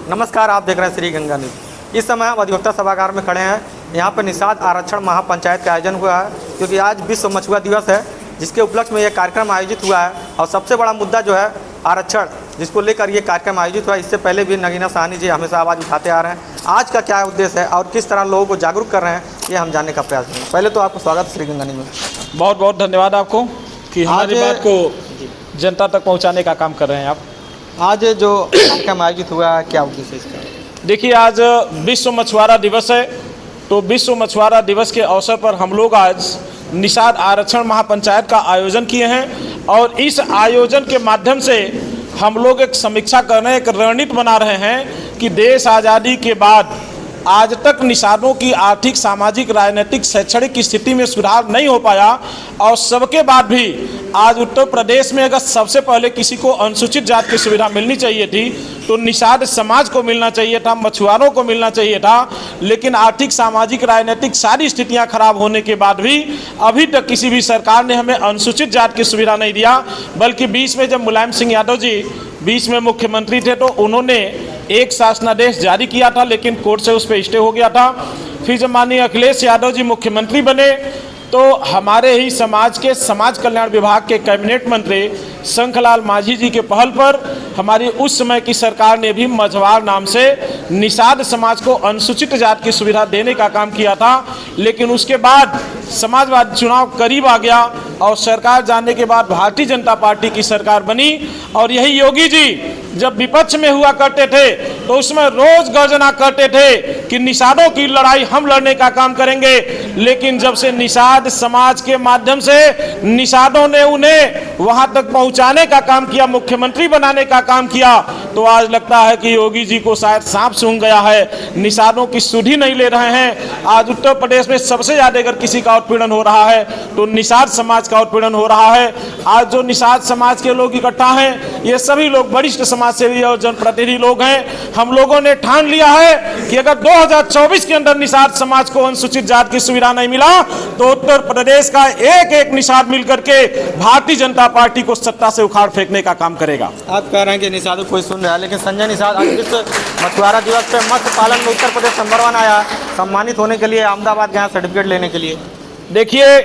नमस्कार, आप देख रहे हैं श्री गंगा न्यूज़। इस समय हम अधिवक्ता सभागार में खड़े हैं। यहाँ पर निषाद आरक्षण महापंचायत का आयोजन हुआ है, क्योंकि आज विश्व मछुआ दिवस है, जिसके उपलक्ष्य में यह कार्यक्रम आयोजित हुआ है। और सबसे बड़ा मुद्दा जो है आरक्षण, जिसको लेकर ये कार्यक्रम आयोजित हुआ। इससे पहले भी नगीना साहनी जी हमेशा आवाज़ उठाते आ रहे हैं। आज का क्या उद्देश्य है और किस तरह लोगों को जागरूक कर रहे हैं, ये हम जानने का प्रयास करेंगे। पहले तो आपको स्वागत श्री गंगा न्यूज़ में। बहुत बहुत धन्यवाद आपको कि हमारी बात को जनता तक पहुंचाने का काम कर रहे हैं आप। आज जो कार्यक्रम आयोजित हुआ है, क्या उद्देश्य है इसका? देखिए, आज विश्व मछुआरा दिवस है, तो विश्व मछुआरा दिवस के अवसर पर हम लोग आज निषाद आरक्षण महापंचायत का आयोजन किए हैं। और इस आयोजन के माध्यम से हम लोग एक समीक्षा कर रहे हैं, एक रणनीति बना रहे हैं कि देश आज़ादी के बाद आज तक निषादों की आर्थिक, सामाजिक, राजनीतिक, शैक्षणिक स्थिति में सुधार नहीं हो पाया। और सबके बाद भी आज उत्तर प्रदेश में अगर सबसे पहले किसी को अनुसूचित जाति की सुविधा मिलनी चाहिए थी तो निषाद समाज को मिलना चाहिए था, मछुआरों को मिलना चाहिए था। लेकिन आर्थिक, सामाजिक, राजनीतिक सारी स्थितियां खराब होने के बाद भी अभी तक किसी भी सरकार ने हमें अनुसूचित जाति की सुविधा नहीं दिया। बल्कि बीच में जब मुलायम सिंह यादव जी बीच में मुख्यमंत्री थे तो उन्होंने एक शासनादेश जारी किया था, लेकिन कोर्ट से उस पर स्टे हो गया था। फिर जब माननीय अखिलेश यादव जी मुख्यमंत्री बने तो हमारे ही समाज के समाज कल्याण विभाग के कैबिनेट मंत्री शंखलाल माझी जी के पहल पर हमारी उस समय की सरकार ने भी मझवार नाम से निषाद समाज को अनुसूचित जाति की सुविधा देने का काम किया था। लेकिन उसके बाद समाजवादी चुनाव करीब आ गया और सरकार जाने के बाद भारतीय जनता पार्टी की सरकार बनी। और यही योगी जी जब विपक्ष में हुआ करते थे तो उसमें रोज गर्जना करते थे कि निषादों की लड़ाई हम लड़ने का काम करेंगे। लेकिन जब से निषाद समाज के माध्यम से निषादों ने उन्हें वहां तक पहुंचाने का काम किया, मुख्यमंत्री बनाने का काम किया, तो आज लगता है कि योगी जी को शायद सांप सूंघ गया है। निषादों की सुधि नहीं ले रहे हैं। आज उत्तर प्रदेश में सबसे ज्यादा अगर किसी का उत्पीड़न हो रहा है तो निषाद समाज का उत्पीड़न हो रहा है। आज जो निषाद समाज के लोग इकट्ठा हैं, ये सभी लोग वरिष्ठ समाज सेवी और जनप्रतिनिधि लोग हैं। हम लोगों ने ठान लिया है कि अगर 2024 के अंदर निषाद समाज को अनुसूचित जाति की सुविधा नहीं मिला तो उत्तर प्रदेश का एक एक निषाद मिलकर के भारतीय जनता पार्टी को सत्ता से उखाड़ फेंकने का काम करेगा। आप कह रहे हैं कि निषाद कोई सुन रहा है, लेकिन संजय निषाद आज विश्व मछुआरा दिवस पे मत्स्य पालन में उत्तर प्रदेश नंबर 1 आया, सम्मानित होने के लिए अहमदाबाद गया सर्टिफिकेट लेने के लिए। देखिए,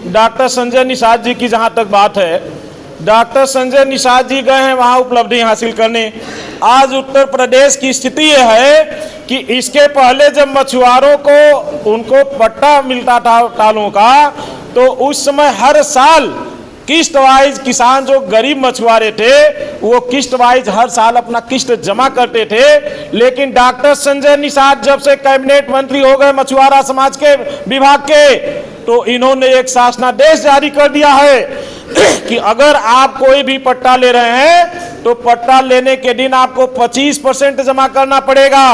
डॉक्टर संजय निषाद जी की जहां तक बात है, डॉक्टर संजय निषाद जी गए हैं वहां उपलब्धि हासिल करने। आज उत्तर प्रदेश की स्थिति यह है कि इसके पहले जब मछुआरों को उनको पट्टा मिलता था टालों का, तो उस समय हर साल किस्त वाइज किसान जो गरीब मछुआरे थे वो किस्त वाइज हर साल अपना किस्त जमा करते थे। लेकिन डॉक्टर संजय निषाद जब से कैबिनेट मंत्री हो गए मछुआरा समाज के विभाग के, तो इन्होंने एक शासनादेश जारी कर दिया है कि अगर आप कोई भी पट्टा ले रहे हैं तो पट्टा लेने के दिन आपको 25% जमा करना पड़ेगा।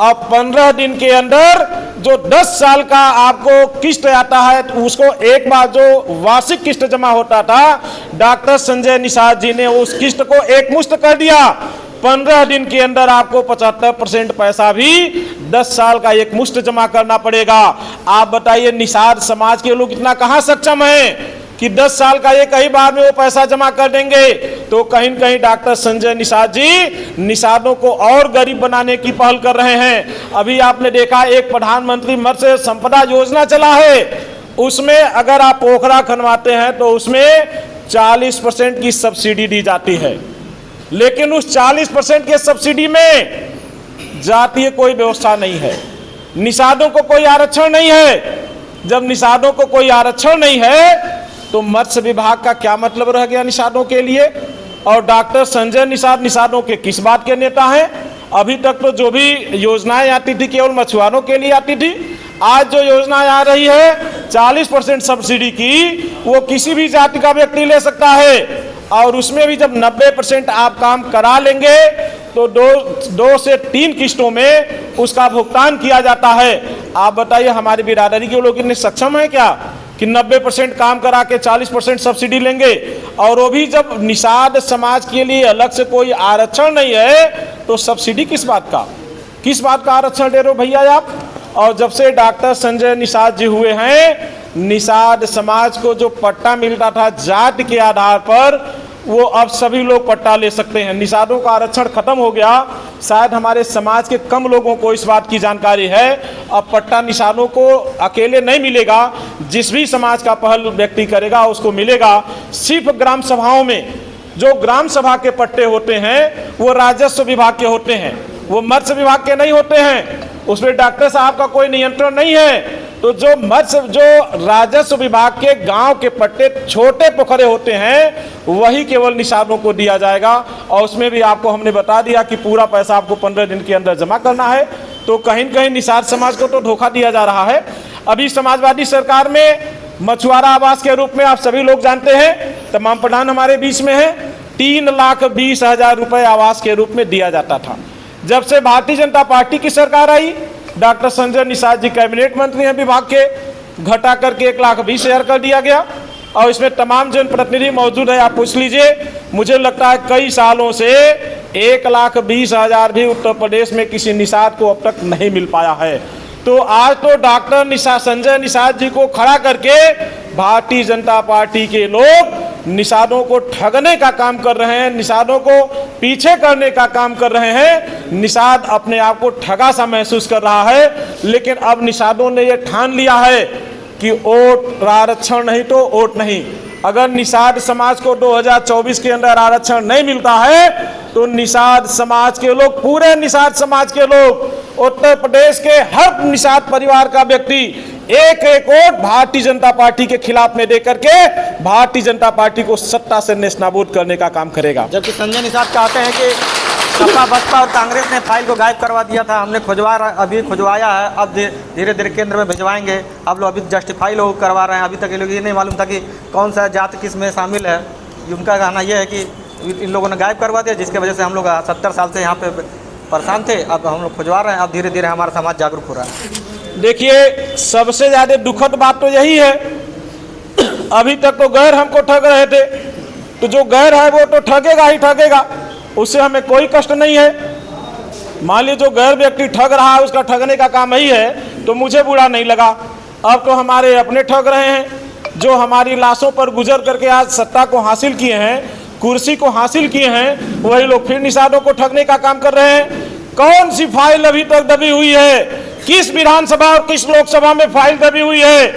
अब 15 दिन के अंदर जो 10 साल का आपको किस्त आता है उसको एक बार जो वार्षिक किस्त जमा होता था, डॉक्टर संजय निषाद जी ने उस किस्त को एक मुश्त कर दिया। 15 दिन के अंदर आपको 75% पैसा भी 10 साल का एक मुश्त जमा करना पड़ेगा। आप बताइए, निषाद समाज के लोग इतना कहां सक्षम हैं कि 10 साल का एक ही बार में वो पैसा जमा कर देंगे? तो कहीं न कहीं डॉक्टर संजय निषाद जी निषादों को और गरीब बनाने की पहल कर रहे हैं। अभी आपने देखा एक प्रधानमंत्री मत्स्य संपदा योजना चला है, उसमें अगर आप पोखरा खनवाते हैं तो उसमें 40% की सब्सिडी दी जाती है। लेकिन उस 40% के सब्सिडी में जातीय कोई व्यवस्था नहीं है, निषादों को कोई आरक्षण नहीं है। जब निषादों को कोई आरक्षण नहीं है तो मत्स्य विभाग का क्या मतलब रह गया निषादों के लिए? और डॉक्टर संजय निषाद निषादों के किस बात के नेता हैं? अभी तक तो जो भी योजनाएं आती थी केवल मछुआरों के लिए आती थी। आज जो योजनाएं आ रही है 40% सब्सिडी की, वो किसी भी जाति का व्यक्ति ले सकता है। और उसमें भी जब 90% आप काम करा लेंगे तो 2 से 3 किस्तों में उसका भुगतान किया जाता है। आप बताइए, हमारी बिरादरी के लोग इतने सक्षम हैं क्या कि 90% काम करा के 40% सब्सिडी लेंगे? और वो भी जब निषाद समाज के लिए अलग से कोई आरक्षण नहीं है तो सब्सिडी किस बात का आरक्षण दे रहे हो भैया आप? और जब से डॉक्टर संजय निषाद जी हुए हैं, निषाद समाज को जो पट्टा मिलता था जाति के आधार पर, वो अब सभी लोग पट्टा ले सकते हैं। निषादों का आरक्षण खत्म हो गया। शायद हमारे समाज के कम लोगों को इस बात की जानकारी है। अब पट्टा निशानों को अकेले नहीं मिलेगा, जिस भी समाज का पहल व्यक्ति करेगा उसको मिलेगा। सिर्फ ग्राम सभाओं में जो ग्राम सभा के पट्टे होते हैं वो राजस्व विभाग के होते हैं, वो मत्स्य विभाग के नहीं होते हैं। उसमें डॉक्टर साहब का कोई नियंत्रण नहीं है। तो जो राजस्व विभाग के गांव के पट्टे छोटे पोखरे होते हैं वही केवल निषादों को दिया जाएगा। और उसमें भी आपको हमने बता दिया कि पूरा पैसा आपको 15 दिन के अंदर जमा करना है। तो कहीं न कहीं निषाद समाज को तो धोखा दिया जा रहा है। अभी समाजवादी सरकार में मछुआरा आवास के रूप में आप सभी लोग जानते हैं, तमाम प्रधान हमारे बीच में है, 3,20,000 रुपए आवास के रूप में दिया जाता था। जब से भारतीय जनता पार्टी की सरकार आई, डॉक्टर संजय निषाद जी कैबिनेट मंत्री हैं विभाग के, घटा करके 1,20,000 कर दिया गया। और इसमें तमाम जनप्रतिनिधि मौजूद है, आप पूछ लीजिए। मुझे लगता है कई सालों से 1,20,000 भी उत्तर प्रदेश में किसी निषाद को अब तक नहीं मिल पाया है। तो आज तो डॉक्टर संजय निषाद जी को खड़ा करके भारतीय जनता पार्टी के लोग निषादों को ठगने का काम कर रहे हैं, निषादों को पीछे करने का काम कर रहे हैं। निषाद अपने आप को ठगा सा महसूस कर रहा है, लेकिन अब निषादों ने यह ठान लिया है कि वोट आरक्षण नहीं तो वोट नहीं। अगर निषाद समाज को 2024 के अंदर आरक्षण नहीं मिलता है तो निषाद समाज के लोग, पूरे निषाद समाज के लोग, उत्तर प्रदेश के हर निषाद परिवार का व्यक्ति एक एक वोट भारतीय जनता पार्टी के खिलाफ में दे करके भारतीय जनता पार्टी को सत्ता से नेस्तनाबूद करने का काम करेगा। जबकि संजय निषाद कहते हैं कि सपा बसपा और कांग्रेस ने फाइल को गायब करवा दिया था, हमने अभी खुजवाया है, अब धीरे धीरे केंद्र में भिजवाएंगे। अब लोग अभी जस्टिफाई लोग करवा रहे हैं। अभी तक ये लोग ये नहीं मालूम था कि कौन सा जात किस में शामिल है। उनका कहना यह है कि इन लोगों ने गायब करवा दिया, जिसकी वजह से हम लोग 70 साल से यहाँ पे परेशान थे। अब हम लोग खुजवा रहे हैं, अब धीरे धीरे हमारा समाज जागरूक हो रहा है। देखिए, सबसे ज़्यादा दुखद बात तो यही है, अभी तक तो गैर हमको ठग रहे थे, तो जो गैर है वो तो ठगेगा ही ठगेगा, उससे हमें कोई कष्ट नहीं है। मान लीजिए जो गैर व्यक्ति ठग रहा है उसका ठगने का काम ही है तो मुझे बुरा नहीं लगा। अब तो हमारे अपने ठग रहे हैं, जो हमारी लाशों पर गुजर करके आज सत्ता को हासिल किए हैं, कुर्सी को हासिल किए हैं, वही लोग फिर निषादों को ठगने का काम कर रहे हैं। कौन सी फाइल अभी तक दबी हुई है, किस विधानसभा और किस लोकसभा में फाइल दबी हुई है?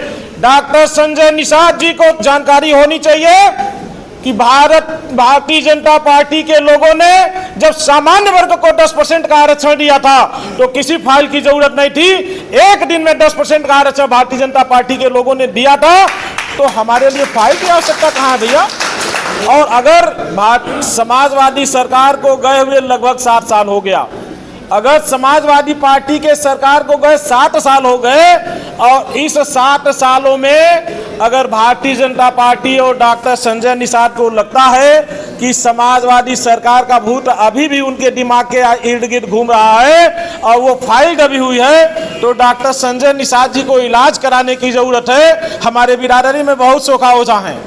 डॉक्टर संजय निषाद जी को जानकारी होनी चाहिए कि भारतीय जनता पार्टी के लोगों ने जब सामान्य वर्ग को 10% का आरक्षण दिया था तो किसी फाइल की जरूरत नहीं थी। एक दिन में 10% का आरक्षण भारतीय जनता पार्टी के लोगों ने दिया था, तो हमारे लिए फाइल की आवश्यकता कहाँ है भैया? और अगर समाजवादी सरकार को गए हुए लगभग 7 साल हो गया, अगर समाजवादी पार्टी के सरकार को गए 7 साल हो गए, और इस 7 सालों में अगर भारतीय जनता पार्टी और डॉक्टर संजय निषाद को लगता है कि समाजवादी सरकार का भूत अभी भी उनके दिमाग के इर्द गिर्द घूम रहा है और वो फाइल दबी हुई है, तो डॉक्टर संजय निषाद जी को इलाज कराने की जरूरत है। हमारे बिरादरी में बहुत सोखा ओझा हैं,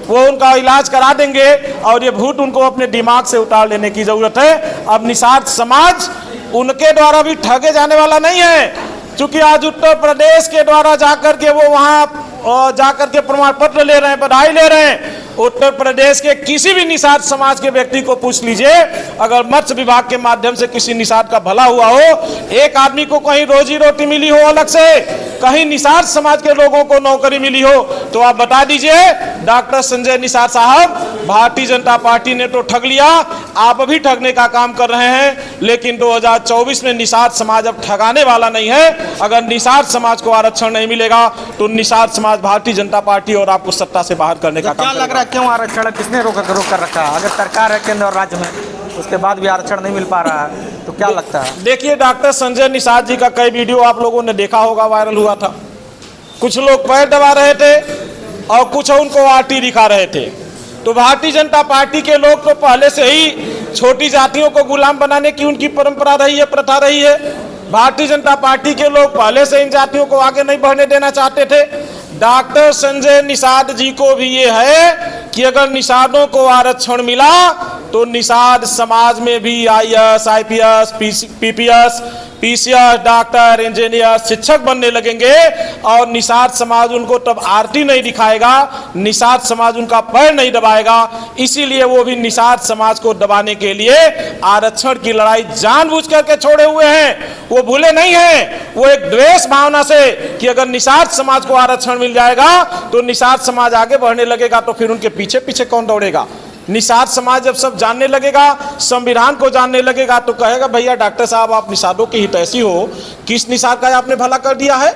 वो उनका इलाज करा देंगे और ये भूत उनको अपने दिमाग से उतार लेने की जरूरत है। अब निषाद समाज उनके द्वारा भी ठगे जाने वाला नहीं है, क्योंकि आज उत्तर प्रदेश के द्वारा जाकर के वो वहाँ जाकर के प्रमाण पत्र ले रहे हैं, बधाई ले रहे हैं। उत्तर प्रदेश के किसी भी निषाद समाज के व्यक्ति को पूछ लीजिए, अगर मत्स्य विभाग के माध्यम से किसी निषाद का भला हुआ हो, एक आदमी को कहीं रोजी रोटी मिली हो अलग से, कहीं निषाद समाज के लोगों को नौकरी मिली हो, तो आप बता दीजिए। डॉक्टर संजय निषाद साहब, भारतीय जनता पार्टी ने तो ठग लिया, आप भी ठगने का काम कर रहे हैं, लेकिन 2024 में निषाद समाज अब ठगाने वाला नहीं है। अगर निषाद समाज को आरक्षण नहीं मिलेगा तो निषाद समाज भारतीय जनता पार्टी और आपको सत्ता से बाहर करने का काम लग रहा है। क्यों आरक्षण किसने रोक कर रखा है? अगर सरकार है केंद्र और राज्य में, उसके बाद भी आरक्षण नहीं मिल पा रहा है, तो क्या लगता है? देखिए, डॉक्टर संजय निषाद जी का कई वीडियो आप लोगों ने देखा होगा, वायरल हुआ था। कुछ लोग पैर दबा रहे थे और कुछ उनको आरटी दिखा रहे थे। तो भारतीय जनता पार्टी के लोग तो पहले से ही छोटी जातियों को गुलाम बनाने की उनकी परंपरा रही है, प्रथा रही है। भारतीय जनता पार्टी के लोग पहले से इन जातियों को आगे नहीं बढ़ने देना चाहते थे। डॉक्टर संजय निषाद जी को भी ये है कि अगर निषादों को आरक्षण मिला तो निषाद समाज में भी IAS, IPS, PPS PCS, doctor, engineer, शिक्षक बनने लगेंगे और निषाद समाज उनको तब आरती नहीं दिखाएगा, निषाद समाज उनका पैर नहीं दबाएगा। इसीलिए वो भी निषाद समाज को दबाने के लिए आरक्षण की लड़ाई जानबूझ करके छोड़े हुए हैं। वो भूले नहीं हैं, वो एक द्वेष भावना से कि अगर निषाद समाज को आरक्षण मिल जाएगा तो निषाद समाज आगे बढ़ने लगेगा, तो फिर उनके पीछे पीछे कौन दौड़ेगा। निषाद समाज जब सब जानने लगेगा, संविधान को जानने लगेगा, तो कहेगा भैया डॉक्टर साहब आप निषादों की हितैषी हो, किस निषाद का आपने भला कर दिया है।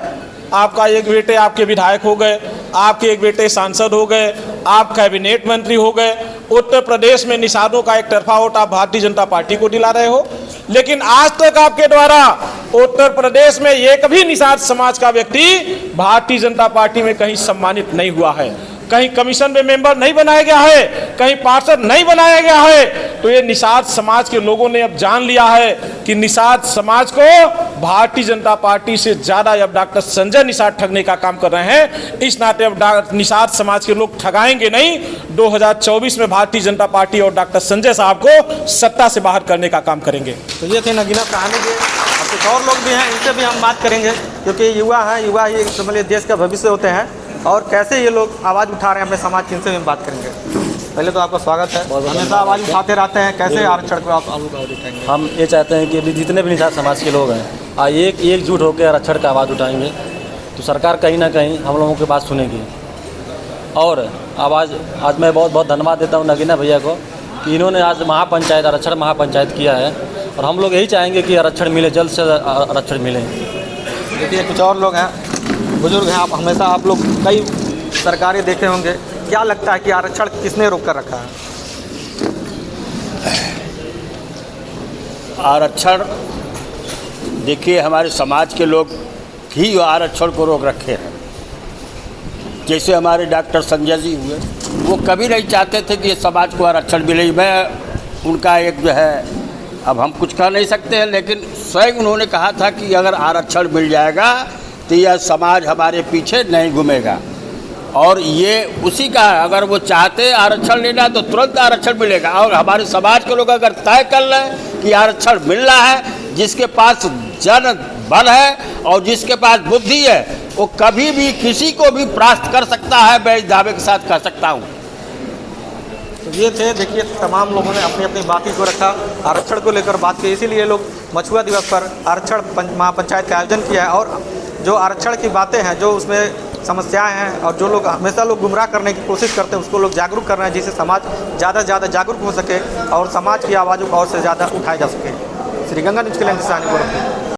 आपका एक बेटे आपके विधायक हो गए, आपके एक बेटे सांसद हो गए, आप कैबिनेट मंत्री हो गए। उत्तर प्रदेश में निषादों का एक तरफा वोट आप भारतीय जनता पार्टी को दिला रहे हो, लेकिन आज तक आपके द्वारा उत्तर प्रदेश में एक भी निषाद समाज का व्यक्ति भारतीय जनता पार्टी में कहीं सम्मानित नहीं हुआ है, कहीं कमीशन में मेंबर नहीं बनाया गया है, कहीं पार्षद नहीं बनाया गया है। तो ये निषाद समाज के लोगों ने अब जान लिया है कि निषाद समाज को भारतीय जनता पार्टी से ज्यादा अब डॉक्टर संजय निषाद ठगने का काम कर रहे हैं। इस नाते अब निषाद समाज के लोग ठगाएंगे नहीं। 2024 में भारतीय जनता पार्टी और डॉक्टर संजय साहब को सत्ता से बाहर करने का काम करेंगे। तो ये थे नगीना कहानी के, और कुछ और लोग भी हैं, इनसे भी हम बात करेंगे, क्योंकि युवा हैं, युवा ही समझिए देश का भविष्य होते हैं, और कैसे ये लोग आवाज़ उठा रहे हैं अपने समाज की, इनसे भी हम बात करेंगे। पहले तो आपका स्वागत है, हमेशा आवाज़ उठाते रहते हैं, कैसे आरक्षण को आप आवाज़ उठाएंगे? हम ये चाहते हैं कि अभी जितने भी निषाद समाज के लोग हैं एकजुट होकर आरक्षण का आवाज़ उठाएंगे, तो सरकार कहीं ना कहीं हम लोगों की बात सुनेगी। और आज मैं बहुत बहुत धन्यवाद देता हूँ नगीना भैया को कि इन्होंने आज महापंचायत, आरक्षण महापंचायत किया है, और हम लोग यही चाहेंगे कि आरक्षण मिले, जल्द से आरक्षण मिले। देखिए कुछ और लोग हैं, बुजुर्ग हैं, आप हमेशा आप लोग कई सरकारें देखे होंगे, क्या लगता है कि आरक्षण किसने रोक कर रखा है? आरक्षण देखिए हमारे समाज के लोग ही आरक्षण को रोक रखे हैं। जैसे हमारे डॉक्टर संजय जी हुए, वो कभी नहीं चाहते थे कि ये समाज को आरक्षण मिले। मैं उनका एक जो है, अब हम कुछ कह नहीं सकते हैं, लेकिन स्वयं उन्होंने कहा था कि अगर आरक्षण मिल जाएगा तो यह समाज हमारे पीछे नहीं घूमेगा। और ये उसी का, अगर वो चाहते आरक्षण लेना तो तुरंत आरक्षण मिलेगा। और हमारे समाज के लोग अगर तय कर लें कि आरक्षण मिल रहा है, जिसके पास जन बल है और जिसके पास बुद्धि है, वो कभी भी किसी को भी परास्त कर सकता है, मैं इस दावे के साथ कह सकता हूँ। तो ये थे, देखिए तमाम लोगों ने अपनी अपनी बातों को रखा, आरक्षण को लेकर बात की, इसीलिए लोग मछुआ दिवस पर आरक्षण महापंचायत का आयोजन किया है। और जो आरक्षण की बातें हैं, जो उसमें समस्याएं हैं, और जो लोग हमेशा लोग गुमराह करने की कोशिश करते हैं, उसको लोग जागरूक कर रहे हैं, जिससे समाज ज़्यादा से ज़्यादा जागरूक हो सके और समाज की आवाज़ों को और से ज़्यादा उठाया जा सके। श्री गंगा न्यूज़ के लिए इंतज़ार।